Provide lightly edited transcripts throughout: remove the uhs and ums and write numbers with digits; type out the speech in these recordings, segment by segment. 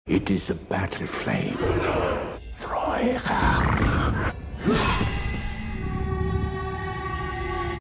It is a battle flame.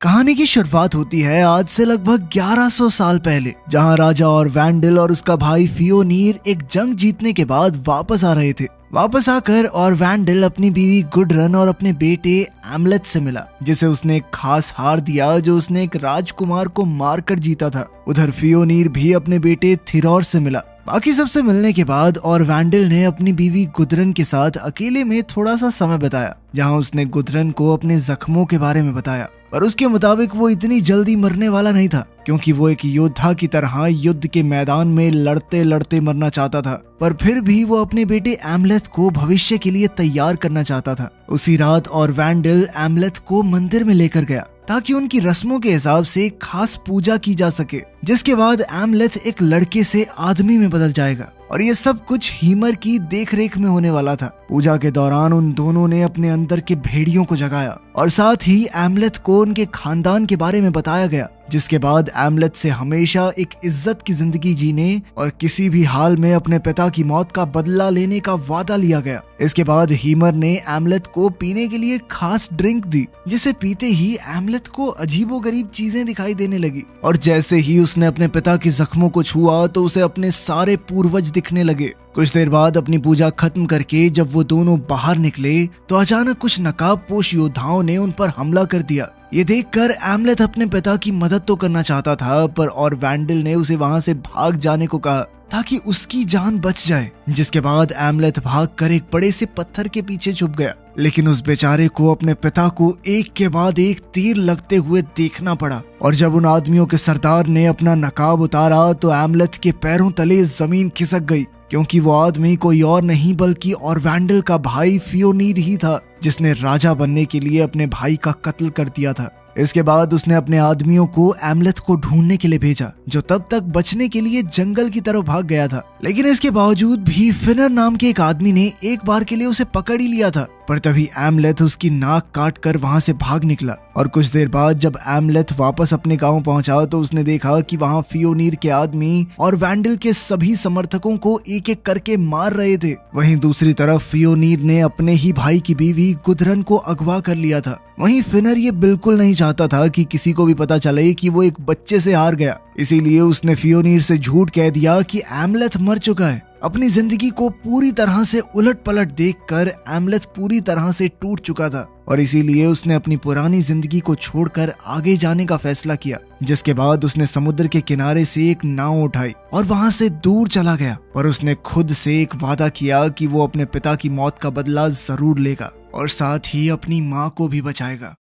कहानी की शुरुआत होती है आज से लगभग 1100 साल पहले, जहां राजा और वैंडल और उसका भाई फियोनीर एक जंग जीतने के बाद वापस आ रहे थे। वापस आकर और वैंडल अपनी बीवी गुडरन और अपने बेटे एमलेथ से मिला, जिसे उसने एक खास हार दिया जो उसने एक राजकुमार को मारकर जीता था। उधर फियोनीर भी अपने बेटे थिरौर से मिला। बाकी सबसे मिलने के बाद और वैंडल ने अपनी बीवी गुडरन के साथ अकेले में थोड़ा सा समय बिताया, जहां उसने गुडरन को अपने जख्मों के बारे में बताया। पर उसके मुताबिक वो इतनी जल्दी मरने वाला नहीं था, क्योंकि वो एक योद्धा की तरह युद्ध के मैदान में लड़ते लड़ते मरना चाहता था। पर फिर भी वो अपने बेटे एमलेथ को भविष्य के लिए तैयार करना चाहता था। उसी रात और वैंडल एमलेथ को मंदिर में लेकर गया ताकि उनकी रस्मों के हिसाब से खास पूजा की जा सके, जिसके बाद एमलेथ एक लड़के से आदमी में बदल जाएगा। और ये सब कुछ हीमर की देखरेख में होने वाला था। पूजा के दौरान उन दोनों ने अपने अंदर के भेड़ियों को जगाया और साथ ही एमलेथ को उनके खानदान के बारे में बताया गया, जिसके बाद एमलेथ से हमेशा एक इज्जत की जिंदगी जीने और किसी भी हाल में अपने पिता की मौत का बदला लेने का वादा लिया गया। इसके बाद हीमर ने एमलेथ को पीने के लिए खास ड्रिंक दी, जिसे पीते ही एमलेथ को अजीबोगरीब चीजें दिखाई देने लगी। और जैसे ही उसने अपने पिता के जख्मों को छुआ तो उसे अपने सारे पूर्वज दिखने लगे। कुछ देर बाद अपनी पूजा खत्म करके जब वो दोनों बाहर निकले तो अचानक कुछ नकाबपोश योद्धाओं ने उन पर हमला कर दिया। ये देखकर एमलेथ अपने पिता की मदद तो करना चाहता था, पर और वैंडल ने उसे वहां से भाग जाने को कहा ताकि उसकी जान बच जाए। जिसके बाद एमलेथ भागकर एक बड़े से पत्थर के पीछे छुप गया, लेकिन उस बेचारे को अपने पिता को एक के बाद एक तीर लगते हुए देखना पड़ा। और जब उन आदमियों के सरदार ने अपना नकाब उतारा तो एमलेथ के पैरों तले जमीन खिसक गई, क्योंकि वो आदमी कोई और नहीं बल्कि और वैंडल का भाई फियोनीर ही था, जिसने राजा बनने के लिए अपने भाई का कत्ल कर दिया था। इसके बाद उसने अपने आदमियों को एमलेथ को ढूंढने के लिए भेजा, जो तब तक बचने के लिए जंगल की तरफ भाग गया था। लेकिन इसके बावजूद भी फिनर नाम के एक आदमी ने एक बार के लिए उसे पकड़ ही लिया था। पर तभी एमलेथ उसकी नाक काट कर वहां से भाग निकला। और कुछ देर बाद जब एमलेथ वापस अपने गांव पहुंचा तो उसने देखा कि वहां फियोनीर के आदमी और वैंडल के सभी समर्थकों को एक एक करके मार रहे थे। वहीं दूसरी तरफ फियोनीर ने अपने ही भाई की बीवी गुडरन को अगवा कर लिया था। वहीं फिनर ये बिल्कुल नहीं चाहता था कि किसी को भी पता चले कि वो एक बच्चे से हार गया, इसीलिए उसने फियोनीर से झूठ कह दिया कि एमलेथ मर चुका है। अपनी जिंदगी को पूरी तरह से उलट पलट देखकर एमलेथ पूरी तरह से टूट चुका था और इसीलिए उसने अपनी पुरानी जिंदगी को छोड़कर आगे जाने का फैसला किया। जिसके बाद उसने समुद्र के किनारे से एक नाव उठाई और वहां से दूर चला गया। पर उसने खुद से एक वादा किया कि वो अपने पिता की मौत का बदला जरूर लेगा और साथ ही अपनी माँ को भी बचाएगा।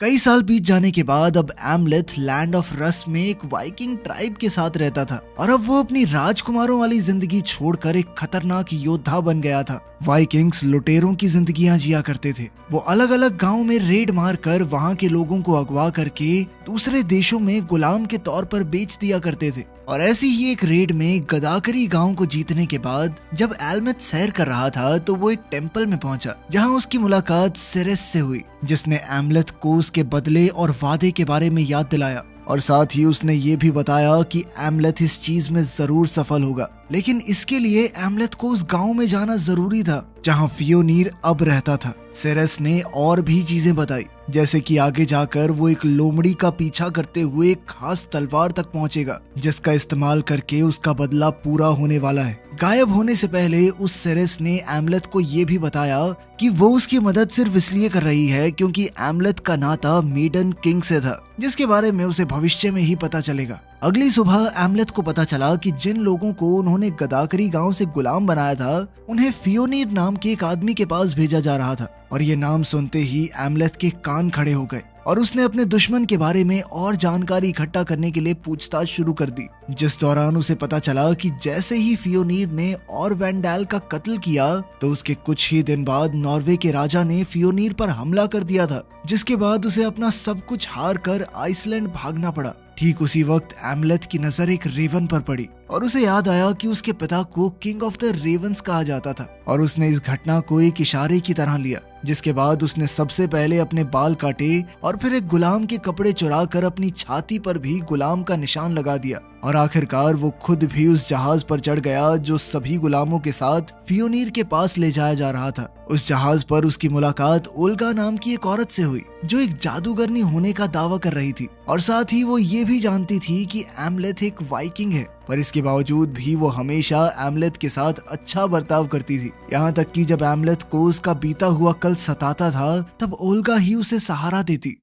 कई साल बीत जाने के बाद अब एमलेथ लैंड ऑफ रस्ट में एक वाइकिंग ट्राइब के साथ रहता था और अब वो अपनी राजकुमारों वाली जिंदगी छोड़कर एक खतरनाक योद्धा बन गया था। वाइकिंग्स लुटेरों की जिंदगियां जिया करते थे। वो अलग अलग गांव में रेड मारकर वहां के लोगों को अगवा करके दूसरे देशों में गुलाम के तौर पर बेच दिया करते थे। और ऐसी ही एक रेड में गदाकरी गांव को जीतने के बाद जब एलमेथ सैर कर रहा था तो वो एक टेम्पल में पहुंचा, जहां उसकी मुलाकात सेरेस से हुई, जिसने एमलेथ को उसके बदले और वादे के बारे में याद दिलाया। और साथ ही उसने ये भी बताया कि एमलेथ इस चीज में जरूर सफल होगा, लेकिन इसके लिए एमलेथ को उस गांव में जाना जरूरी था जहां फियोनीर अब रहता था। सेरेस ने और भी चीजें बताई, जैसे कि आगे जाकर वो एक लोमड़ी का पीछा करते हुए एक खास तलवार तक पहुंचेगा, जिसका इस्तेमाल करके उसका बदला पूरा होने वाला है। गायब होने से पहले उस सेरेस ने एमलेथ को ये भी बताया कि वो उसकी मदद सिर्फ इसलिए कर रही है क्योंकि एमलेथ का नाता मेडन किंग से था, जिसके बारे में उसे भविष्य में ही पता चलेगा। अगली सुबह एमलेथ को पता चला कि जिन लोगों को उन्होंने गदाकरी गांव से गुलाम बनाया था, उन्हें फियोनीर नाम के एक आदमी के पास भेजा जा रहा था। और ये नाम सुनते ही एमलेथ के कान खड़े हो गए और उसने अपने दुश्मन के बारे में और जानकारी इकट्ठा करने के लिए पूछताछ शुरू कर दी, जिस दौरान उसे पता चला कि जैसे ही फियोनीर ने और वैंडल का कत्ल किया तो उसके कुछ ही दिन बाद नॉर्वे के राजा ने फियोनीर पर हमला कर दिया था, जिसके बाद उसे अपना सब कुछ हार कर आइसलैंड भागना पड़ा। ठीक उसी वक्त एमलेथ की नजर एक रेवन पर पड़ी और उसे याद आया कि उसके पिता को किंग ऑफ द रेवंस कहा जाता था और उसने इस घटना को एक इशारे की तरह लिया। जिसके बाद उसने सबसे पहले अपने बाल काटे और फिर एक गुलाम के कपड़े चुरा कर अपनी छाती पर भी गुलाम का निशान लगा दिया और आखिरकार वो खुद भी उस जहाज पर चढ़ गया जो सभी गुलामों के साथ फियोनीर के पास ले जाया जा रहा था। उस जहाज पर उसकी मुलाकात ओल्गा नाम की एक औरत से हुई जो एक जादूगरनी होने का दावा कर रही थी और साथ ही वो ये भी जानती थी कि एमलेथ एक वाइकिंग है, पर इसके बावजूद भी वो हमेशा एमलेथ के साथ अच्छा बर्ताव करती थी। यहाँ तक कि जब एमलेथ को उसका बीता हुआ कल सताता था तब ओल्गा ही उसे सहारा देती।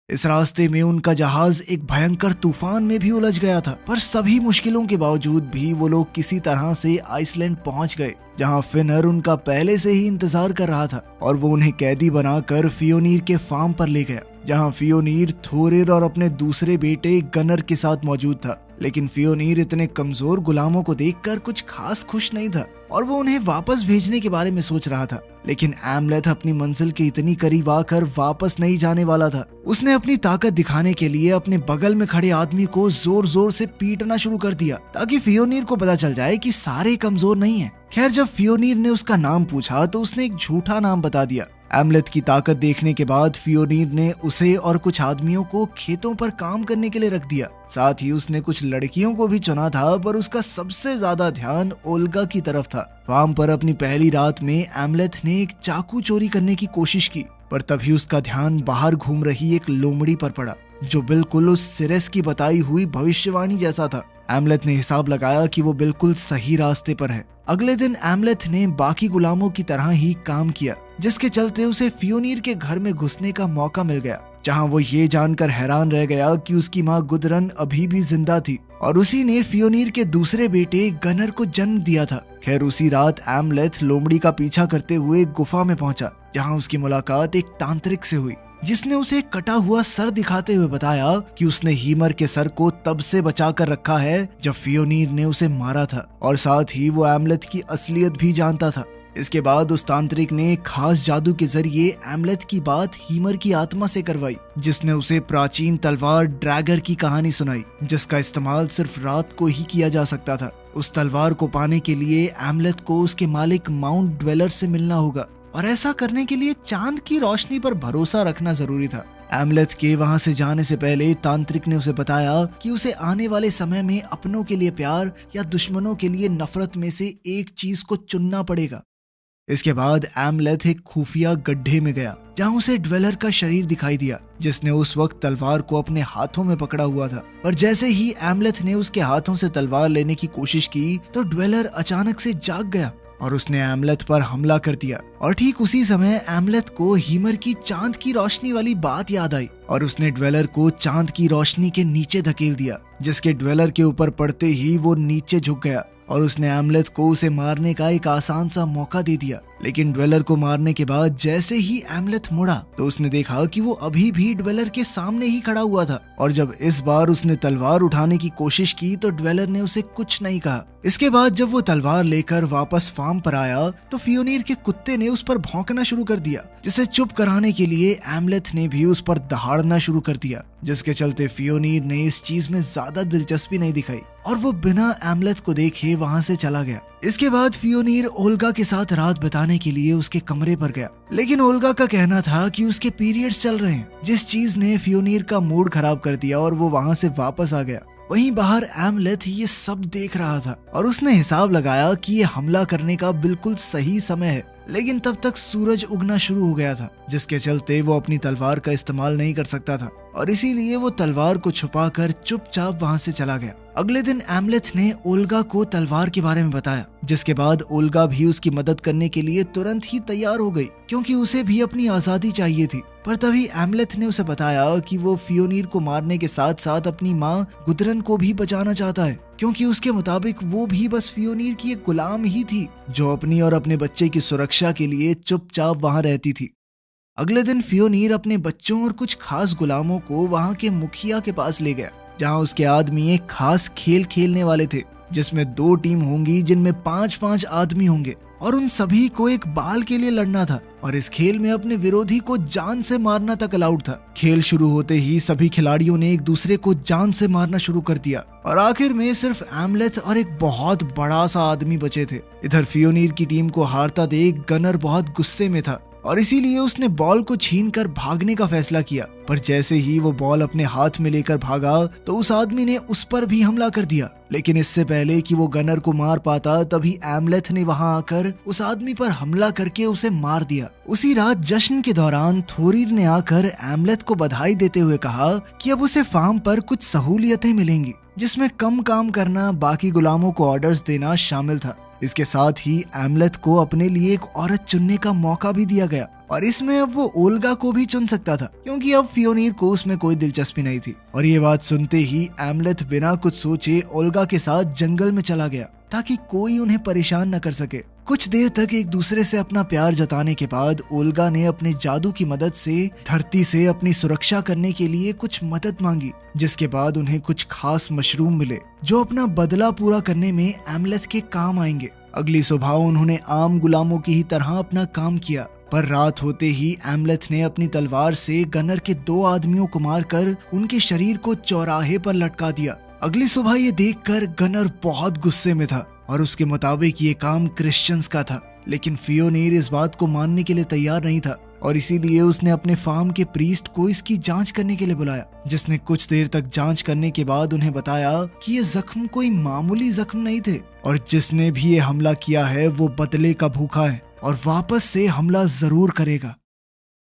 इस रास्ते में उनका जहाज एक भयंकर तूफान में भी उलझ गया था, पर सभी मुश्किलों के बावजूद भी वो लोग किसी तरह से आइसलैंड पहुंच गए, जहां फिनर उनका पहले से ही इंतजार कर रहा था और वो उन्हें कैदी बनाकर फियोनीर के फार्म पर ले गया, जहां फियोनीर थोरिर और अपने दूसरे बेटे गनर के साथ मौजूद था। लेकिन फियोनीर इतने कमजोर गुलामों को देखकर कुछ खास खुश नहीं था और वो उन्हें वापस भेजने के बारे में सोच रहा था। लेकिन एमलेथ अपनी मंजिल के इतनी करीब आकर वापस नहीं जाने वाला था। उसने अपनी ताकत दिखाने के लिए अपने बगल में खड़े आदमी को जोर जोर से पीटना शुरू कर दिया ताकि फियोनीर को पता चल जाए कि सारे कमजोर नहीं हैं। खैर, जब फियोनीर ने उसका नाम पूछा तो उसने एक झूठा नाम बता दिया। एमलेथ की ताकत देखने के बाद फियोनीर ने उसे और कुछ आदमियों को खेतों पर काम करने के लिए रख दिया। साथ ही उसने कुछ लड़कियों को भी चुना था, पर उसका सबसे ज्यादा ध्यान ओल्गा की तरफ था। फार्म पर अपनी पहली रात में एमलेथ ने एक चाकू चोरी करने की कोशिश की, पर तभी उसका ध्यान बाहर घूम रही एक लोमड़ी पर पड़ा जो बिल्कुल उस सिरेस की बताई हुई भविष्यवाणी जैसा था। एमलेथ ने हिसाब लगाया कि वो बिल्कुल सही रास्ते पर है। अगले दिन एमलेथ ने बाकी गुलामों की तरह ही काम किया, जिसके चलते उसे फियोनीर के घर में घुसने का मौका मिल गया, जहां वो ये जानकर हैरान रह गया कि उसकी माँ गुदरन अभी भी जिंदा थी और उसी ने फियोनीर के दूसरे बेटे गनर को जन्म दिया था। खैर, उसी रात एमलेथ लोमड़ी का पीछा करते हुए गुफा में पहुंचा, जहां उसकी मुलाकात एक तांत्रिक से हुई जिसने उसे कटा हुआ सर दिखाते हुए बताया कि उसने हीमर के सर को तब से बचा कर रखा है जब फियोनीर ने उसे मारा था, और साथ ही वो एमलेथ की असलियत भी जानता था। इसके बाद उस तांत्रिक ने खास जादू के जरिए एमलेथ की बात हीमर की आत्मा से करवाई, जिसने उसे प्राचीन तलवार ड्रैगर की कहानी सुनाई, जिसका इस्तेमाल सिर्फ रात को ही किया जा सकता था। उस तलवार को पाने के लिए एमलेथ को उसके मालिक माउंट ड्वेलर से मिलना होगा और ऐसा करने के लिए चांद की रोशनी पर भरोसा रखना जरूरी था। एमलेथ के वहां से जाने से पहले तांत्रिक ने उसे बताया कि उसे आने वाले समय में अपनों के लिए प्यार या दुश्मनों के लिए नफरत में से एक चीज को चुनना पड़ेगा। इसके बाद एमलेथ एक खुफिया गड्ढे में गया, जहां उसे ड्वेलर का शरीर दिखाई दिया, जिसने उस वक्त तलवार को अपने हाथों में पकड़ा हुआ था। पर जैसे ही एमलेथ ने उसके हाथों से तलवार लेने की कोशिश की तो ड्वेलर अचानक से जाग गया और उसने एमलेथ पर हमला कर दिया। और ठीक उसी समय एमलेथ को हीमर की चांद की रोशनी वाली बात याद आई और उसने ड्वेलर को चांद की रोशनी के नीचे धकेल दिया, जिसके ड्वेलर के ऊपर पड़ते ही वो नीचे झुक गया और उसने एमलेथ को उसे मारने का एक आसान सा मौका दे दिया। लेकिन ड्वेलर को मारने के बाद जैसे ही एमलेथ मुड़ा तो उसने देखा कि वो अभी भी ड्वेलर के सामने ही खड़ा हुआ था, और जब इस बार उसने तलवार उठाने की कोशिश की तो ड्वेलर ने उसे कुछ नहीं कहा। इसके बाद जब वो तलवार लेकर वापस फार्म पर आया तो फियोनीर के कुत्ते ने उस पर भौंकना शुरू कर दिया, जिसे चुप कराने के लिए एमलेथ ने भी उस पर दहाड़ना शुरू कर दिया, जिसके चलते फियोनीर ने इस चीज में ज्यादा दिलचस्पी नहीं दिखाई और वो बिना एमलेथ को देखे वहां से चला गया। इसके बाद फियोनीर ओल्गा के साथ रात बिताने के लिए उसके कमरे पर गया, लेकिन ओल्गा का कहना था कि उसके पीरियड्स चल रहे हैं, जिस चीज ने फियोनीर का मूड खराब कर दिया और वो वहां से वापस आ गया। वहीं बाहर एमलेथ ये सब देख रहा था और उसने हिसाब लगाया कि ये हमला करने का बिल्कुल सही समय है, लेकिन तब तक सूरज उगना शुरू हो गया था, जिसके चलते वो अपनी तलवार का इस्तेमाल नहीं कर सकता था और इसीलिए वो तलवार को छुपाकर चुपचाप वहां से चला गया। अगले दिन एमलेथ ने ओल्गा को तलवार के बारे में बताया, जिसके बाद ओल्गा भी उसकी मदद करने के लिए तुरंत ही तैयार हो गई, क्योंकि उसे भी अपनी आजादी चाहिए थी। पर तभी एमलेथ ने उसे बताया कि वो फियोनीर को मारने के साथ साथ अपनी माँ गुदरन को भी बचाना चाहता है, क्योंकि उसके मुताबिक वो भी बस फियोनीर की एक गुलाम ही थी जो अपनी और अपने बच्चे की सुरक्षा के लिए चुपचाप वहां रहती थी। अगले दिन फियोनीर अपने बच्चों और कुछ खास गुलामों को वहां के मुखिया के पास ले गया, जहां उसके आदमी एक खास खेल खेलने वाले थे, जिसमें 2 टीम होंगी जिनमें 5-5 आदमी होंगे और उन सभी को एक बाल के लिए लड़ना था और इस खेल में अपने विरोधी को जान से मारना तक अलाउड था। खेल शुरू होते ही सभी खिलाड़ियों ने एक दूसरे को जान से मारना शुरू कर दिया और आखिर में सिर्फ एमलेथ और एक बहुत बड़ा सा आदमी बचे थे। इधर फियोनीर की टीम को हारता देख गनर बहुत गुस्से में था और इसीलिए उसने बॉल को छीनकर भागने का फैसला किया। पर जैसे ही वो बॉल अपने हाथ में लेकर भागा तो उस आदमी ने उस पर भी हमला कर दिया। लेकिन इससे पहले कि वो गनर को मार पाता तभी एमलेथ ने वहां आकर उस आदमी पर हमला करके उसे मार दिया। उसी रात जश्न के दौरान थोरीर ने आकर एमलेथ को बधाई देते हुए कहा कि अब उसे फार्म पर कुछ सहूलियतें मिलेंगी, जिसमें कम काम करना, बाकी गुलामों को ऑर्डर्स देना शामिल था। इसके साथ ही एमलेथ को अपने लिए एक औरत चुनने का मौका भी दिया गया और इसमें अब वो ओल्गा को भी चुन सकता था, क्योंकि अब फियोनीर को उसमें कोई दिलचस्पी नहीं थी। और ये बात सुनते ही एमलेथ बिना कुछ सोचे ओल्गा के साथ जंगल में चला गया ताकि कोई उन्हें परेशान न कर सके। कुछ देर तक एक दूसरे से अपना प्यार जताने के बाद ओल्गा ने अपने जादू की मदद से धरती से अपनी सुरक्षा करने के लिए कुछ मदद मांगी, जिसके बाद उन्हें कुछ खास मशरूम मिले जो अपना बदला पूरा करने में एमलेथ के काम आएंगे। अगली सुबह उन्होंने आम गुलामों की ही तरह अपना काम किया, पर रात होते ही एमलेथ ने अपनी तलवार से गनर के 2 आदमियों को मारकर उनके शरीर को चौराहे पर लटका दिया। अगली सुबह ये देखकर गनर बहुत गुस्से में था और उसके मुताबिक ये काम क्रिश्चियंस का था। लेकिन फियोनीर इस बात को मानने के लिए तैयार नहीं था और इसीलिए उसने अपने फार्म के प्रीस्ट को इसकी जांच करने के लिए बुलाया, जिसने कुछ देर तक जांच करने के बाद उन्हें बताया कि ये जख्म कोई मामूली जख्म नहीं थे और जिसने भी ये हमला किया है वो बदले का भूखा है और वापस से हमला जरूर करेगा।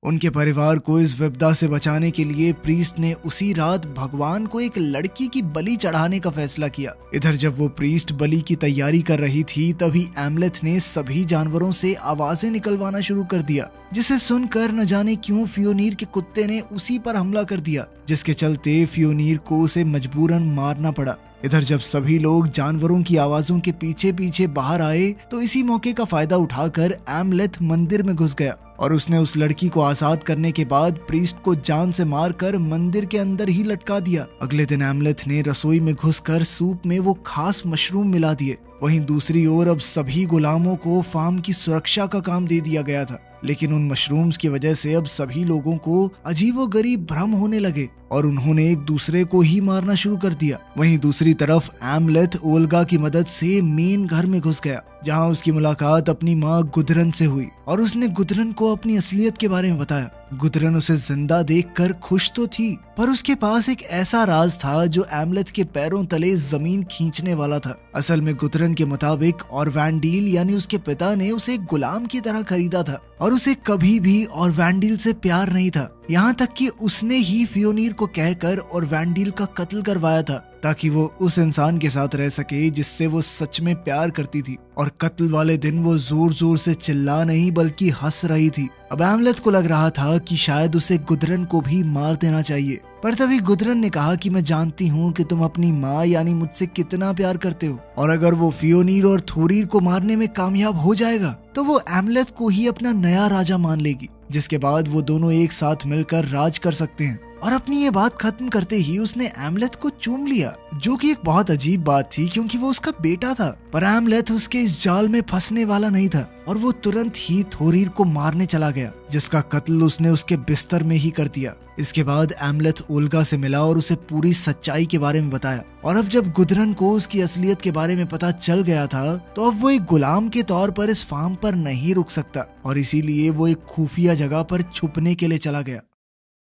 उनके परिवार को इस विपदा से बचाने के लिए प्रीस्ट ने उसी रात भगवान को एक लड़की की बलि चढ़ाने का फैसला किया। इधर जब वो प्रीस्ट बलि की तैयारी कर रही थी तभी एमलेथ ने सभी जानवरों से आवाजें निकलवाना शुरू कर दिया, जिसे सुनकर न जाने क्यों फियोनीर के कुत्ते ने उसी पर हमला कर दिया, जिसके चलते फियोनीर को उसे मजबूरन मारना पड़ा। इधर जब सभी लोग जानवरों की आवाजों के पीछे पीछे बाहर आए तो इसी मौके का फायदा उठाकर एमलेथ मंदिर में घुस गया और उसने उस लड़की को आजाद करने के बाद प्रीस्ट को जान से मारकर मंदिर के अंदर ही लटका दिया। अगले दिन एमलेथ ने रसोई में घुसकर सूप में वो खास मशरूम मिला दिए। वहीं दूसरी ओर अब सभी गुलामों को फार्म की सुरक्षा का काम दे दिया गया था, लेकिन उन मशरूम्स की वजह से अब सभी लोगों को अजीबोगरीब भ्रम होने लगे और उन्होंने एक दूसरे को ही मारना शुरू कर दिया। वहीं दूसरी तरफ एमलेथ ओल्गा की मदद से मेन घर में घुस गया, जहां उसकी मुलाकात अपनी माँ गुदरन से हुई और उसने गुदरन को अपनी असलियत के बारे में बताया। गुदरन उसे जिंदा देखकर खुश तो थी, पर उसके पास एक ऐसा राज था जो एमलेथ के पैरों तले जमीन खींचने वाला था। असल में गुदरन के मुताबिक और वैंडील यानी उसके पिता ने उसे एक गुलाम की तरह खरीदा था और उसे कभी भी और वैंडील से प्यार नहीं था, यहाँ तक कि उसने ही फियोनीर को कहकर और वैंडील का कत्ल करवाया था ताकि वो उस इंसान के साथ रह सके जिससे वो सच में प्यार करती थी। और कत्ल वाले दिन वो जोर जोर से चिल्ला नहीं बल्कि हंस रही थी। अब एमलेथ को लग रहा था कि शायद उसे गुदरन को भी मार देना चाहिए, पर तभी गुदरन ने कहा कि मैं जानती हूँ कि तुम अपनी माँ यानी मुझसे कितना प्यार करते हो और अगर वो फियोनीर और थोरीर को मारने में कामयाब हो जाएगा तो वो एमलेथ को ही अपना नया राजा मान लेगी, जिसके बाद वो दोनों एक साथ मिलकर राज कर सकते हैं। और अपनी ये बात खत्म करते ही उसने एमलेथ को चूम लिया, जो कि एक बहुत अजीब बात थी क्योंकि वो उसका बेटा था। पर एमलेथ उसके इस जाल में फंसने वाला नहीं था और वो तुरंत ही थोरीर को मारने चला गया, जिसका कत्ल उसने उसके बिस्तर में ही कर दिया। इसके बाद एमलेथ ओल्गा से मिला और उसे पूरी सच्चाई के बारे में बताया और अब जब गुदरन को उसकी असलियत के बारे में पता चल गया था तो अब वो एक गुलाम के तौर पर इस फार्म पर नहीं रुक सकता और इसीलिए वो एक खुफिया जगह पर छुपने के लिए चला गया।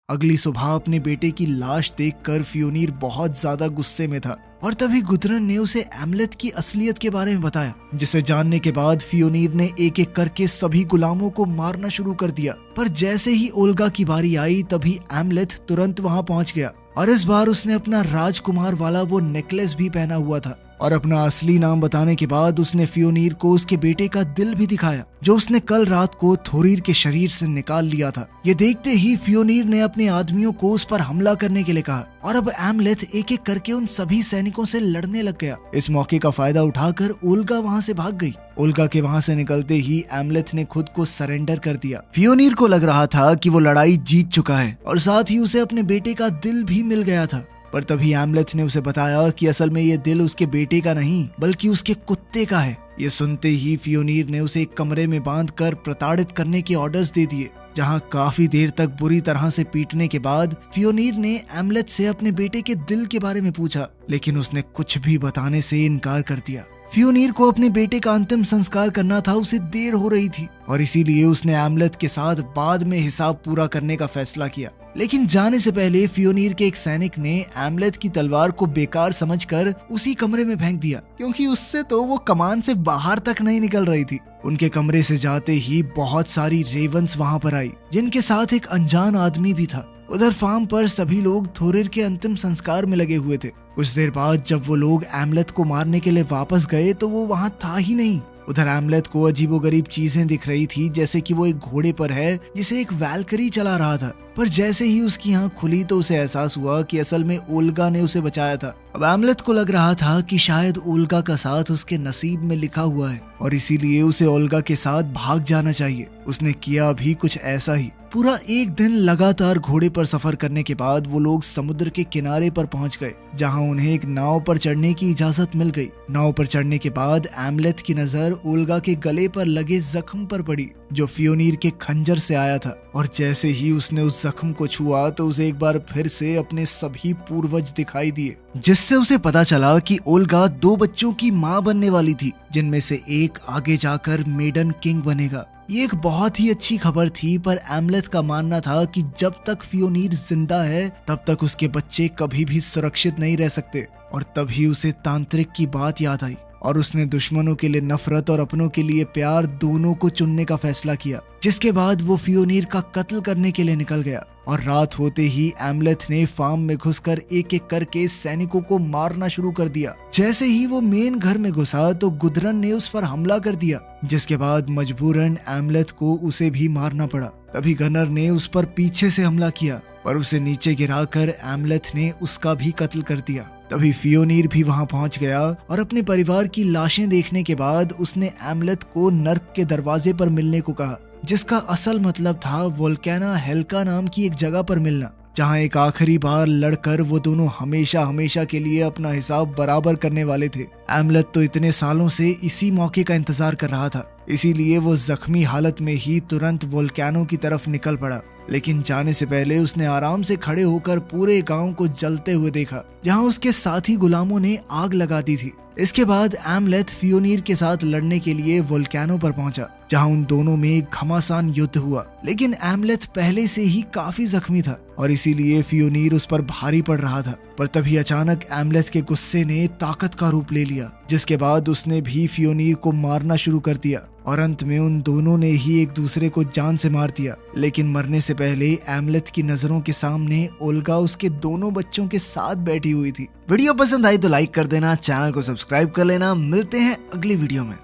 अगली सुबह अपने बेटे की लाश देखकर फियोनीर बहुत ज्यादा गुस्से में था और तभी गुदरन ने उसे एमलेथ की असलियत के बारे में बताया, जिसे जानने के बाद फियोनीर ने एक एक करके सभी गुलामों को मारना शुरू कर दिया। पर जैसे ही ओल्गा की बारी आई तभी एमलेथ तुरंत वहां पहुंच गया और इस बार उसने अपना राजकुमार वाला वो नेकलेस भी पहना हुआ था और अपना असली नाम बताने के बाद उसने फियोनीर को उसके बेटे का दिल भी दिखाया जो उसने कल रात को थोरीर के शरीर से निकाल लिया था। ये देखते ही फियोनीर ने अपने आदमियों को उस पर हमला करने के लिए कहा और अब एमलेथ एक एक करके उन सभी सैनिकों से लड़ने लग गया। इस मौके का फायदा उठाकर ओल्गा वहां से भाग गई। ओल्गा के वहां से निकलते ही एमलेथ ने खुद को सरेंडर कर दिया। फियोनीर को लग रहा था कि वो लड़ाई जीत चुका है और साथ ही उसे अपने बेटे का दिल भी मिल गया था, पर तभी एमलेथ ने उसे बताया कि असल में ये दिल उसके बेटे का नहीं बल्कि उसके कुत्ते का है। ये सुनते ही फियोनीर ने उसे एक कमरे में बांधकर प्रताड़ित करने के ऑर्डर्स दे दिए, जहां काफी देर तक बुरी तरह से पीटने के बाद फियोनीर ने एमलेथ से अपने बेटे के दिल के बारे में पूछा, लेकिन उसने कुछ भी बताने से इनकार कर दिया। फियोनीर को अपने बेटे का अंतिम संस्कार करना था, उसे देर हो रही थी और इसीलिए उसने एमलेथ के साथ बाद में हिसाब पूरा करने का फैसला किया। लेकिन जाने से पहले फियोनीर के एक सैनिक ने एमलेथ की तलवार को बेकार समझकर उसी कमरे में फेंक दिया, क्योंकि उससे तो वो कमान से बाहर तक नहीं निकल रही थी। उनके कमरे से जाते ही बहुत सारी रेवंस वहां पर आई, जिनके साथ एक अनजान आदमी भी था। उधर फार्म पर सभी लोग थोरिर के अंतिम संस्कार में लगे हुए थे। कुछ देर बाद जब वो लोग एमलेथ को मारने के लिए वापस गए तो वो वहां था ही नहीं। उधर एमलेथ को अजीबोगरीब चीजें दिख रही थी, जैसे कि वो एक घोड़े पर है जिसे एक वैल्करी चला रहा था। पर जैसे ही उसकी आंख खुली तो उसे एहसास हुआ कि असल में ओल्गा ने उसे बचाया था। अब एमलेथ को लग रहा था कि शायद ओल्गा का साथ उसके नसीब में लिखा हुआ है और इसीलिए उसे ओल्गा के साथ भाग जाना चाहिए। उसने किया भी कुछ ऐसा ही। पूरा एक दिन लगातार घोड़े पर सफर करने के बाद वो लोग समुद्र के किनारे पर पहुंच गए, जहां उन्हें एक नाव पर चढ़ने की इजाजत मिल गई। नाव पर चढ़ने के बाद एमलेथ की नजर ओल्गा के गले पर लगे जख्म पर पड़ी, जो फियोनीर के खंजर से आया था। और जैसे ही उसने उस जख्म को छुआ तो उसे एक बार फिर से अपने सभी पूर्वज दिखाई दिए, जिससे उसे पता चला कि ओल्गा 2 बच्चों की माँ बनने वाली थी, जिनमें से एक आगे जाकर मेडन किंग बनेगा। ये एक बहुत ही अच्छी खबर थी, पर एमलेथ का मानना था कि जब तक फियोनीर जिंदा है तब तक उसके बच्चे कभी भी सुरक्षित नहीं रह सकते। और तभी उसे तांत्रिक की बात याद आई और उसने दुश्मनों के लिए नफरत और अपनों के लिए प्यार दोनों को चुनने का फैसला किया, जिसके बाद वो फियोनीर का कत्ल करने के लिए निकल गया। और रात होते ही एमलेथ ने फार्म में घुसकर एक एक करके सैनिकों को मारना शुरू कर दिया। जैसे ही वो मेन घर में घुसा तो गुदरन ने उस पर हमला कर दिया, जिसके बाद मजबूरन एमलेथ को उसे भी मारना पड़ा। तभी गनर ने उस पर पीछे से हमला किया, पर उसे नीचे गिराकर एमलेथ ने उसका भी कत्ल कर दिया। तभी फियोनीर भी वहां पहुंच गया और अपने परिवार की लाशें देखने के बाद उसने एमलेथ को नर्क के दरवाजे पर मिलने को कहा, जिसका असल मतलब था वोल्केना हेल्का नाम की एक जगह पर मिलना, जहां एक आखिरी बार लड़कर वो दोनों हमेशा हमेशा के लिए अपना हिसाब बराबर करने वाले थे। एमलेथ तो इतने सालों से इसी मौके का इंतजार कर रहा था, इसीलिए वो जख्मी हालत में ही तुरंत वोल्केनो की तरफ निकल पड़ा। लेकिन जाने से पहले उसने आराम से खड़े होकर पूरे गांव को जलते हुए देखा, जहां उसके साथी गुलामों ने आग लगा दी थी। इसके बाद एमलेथ फियोनीर के साथ लड़ने के लिए वोल्केनो पर पहुंचा, जहां उन दोनों में घमासान युद्ध हुआ। लेकिन एमलेथ पहले से ही काफी जख्मी था और इसीलिए फियोनीर उस पर भारी पड़ रहा था। पर तभी अचानक एमलेथ के गुस्से ने ताकत का रूप ले लिया, जिसके बाद उसने भी फियोनीर को मारना शुरू कर दिया और अंत में उन दोनों ने ही एक दूसरे को जान से मार दिया। लेकिन मरने से पहले एमलेथ की नजरों के सामने ओल्गा उसके दोनों बच्चों के साथ बैठी हुई थी। वीडियो पसंद आई तो लाइक कर देना, चैनल को सब्सक्राइब कर लेना। मिलते हैं अगली वीडियो में।